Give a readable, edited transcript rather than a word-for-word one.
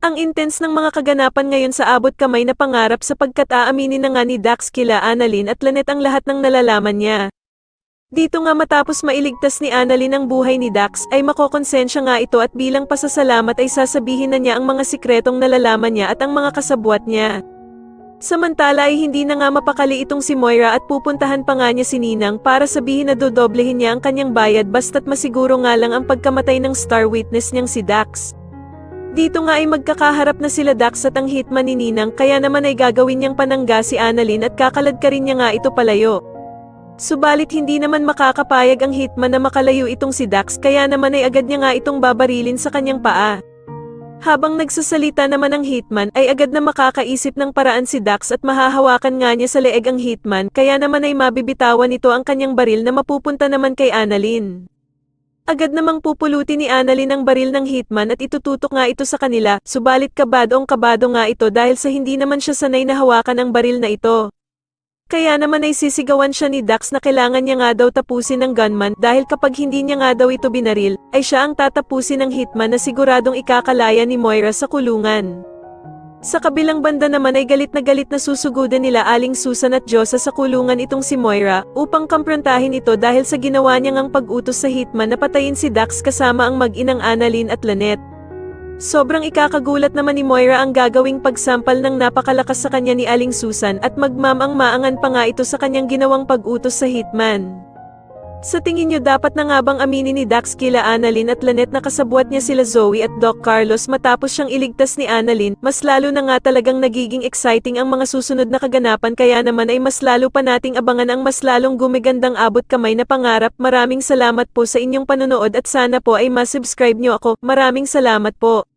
Ang intense ng mga kaganapan ngayon sa abot kamay na pangarap sapagkat aaminin na nga ni Dax kila Annalyn at Lynette ang lahat ng nalalaman niya. Dito nga matapos mailigtas ni Annalyn ang buhay ni Dax ay makokonsensya nga ito at bilang pasasalamat ay sasabihin na niya ang mga sikretong nalalaman niya at ang mga kasabwat niya. Samantala ay hindi na nga mapakali itong si Moira at pupuntahan pa nga niya si Ninang para sabihin na dodoblehin niya ang kanyang bayad basta't masiguro nga lang ang pagkamatay ng star witness niyang si Dax. Dito nga ay magkakaharap na sila Dax at ang hitman ni Ninang kaya naman ay gagawin niyang panangga si Annalyn at kakalad ka rin niya nga ito palayo. Subalit hindi naman makakapayag ang hitman na makalayo itong si Dax kaya naman ay agad niya nga itong babarilin sa kanyang paa. Habang nagsasalita naman ang hitman ay agad na makakaisip ng paraan si Dax at mahahawakan nga niya sa leeg ang hitman kaya naman ay mabibitawan nito ang kanyang baril na mapupunta naman kay Annalyn. Agad namang pupulutin ni Annalyn ang baril ng hitman at itututok nga ito sa kanila, subalit kabadong kabado nga ito dahil sa hindi naman siya sanay na hawakan ang baril na ito. Kaya naman ay sisigawan siya ni Dax na kailangan niya nga daw tapusin ng gunman dahil kapag hindi niya nga daw ito binaril, ay siya ang tatapusin ng hitman na siguradong ikakalaya ni Moira sa kulungan. Sa kabilang banda naman ay galit na susugudan nila Aling Susan at Josa sa kulungan itong si Moira, upang kamprontahin ito dahil sa ginawa niya ngang pag-utos sa hitman na patayin si Dax kasama ang mag-inang Annalyn at Lynette. Sobrang ikakagulat naman ni Moira ang gagawing pagsampal ng napakalakas sa kanya ni Aling Susan at magmamang-maangan pa nga ito sa kanyang ginawang pag-utos sa hitman. Sa tingin niyo dapat na nga bang aminin ni Dax kila Annalyn at Lynette na kasabwat niya sila Zoe at Doc Carlos matapos siyang iligtas ni Annalyn? Mas lalo na nga talagang nagiging exciting ang mga susunod na kaganapan kaya naman ay mas lalo pa nating abangan ang mas lalong gumigandang abot kamay na pangarap. Maraming salamat po sa inyong panonood at sana po ay masubscribe niyo ako. Maraming salamat po.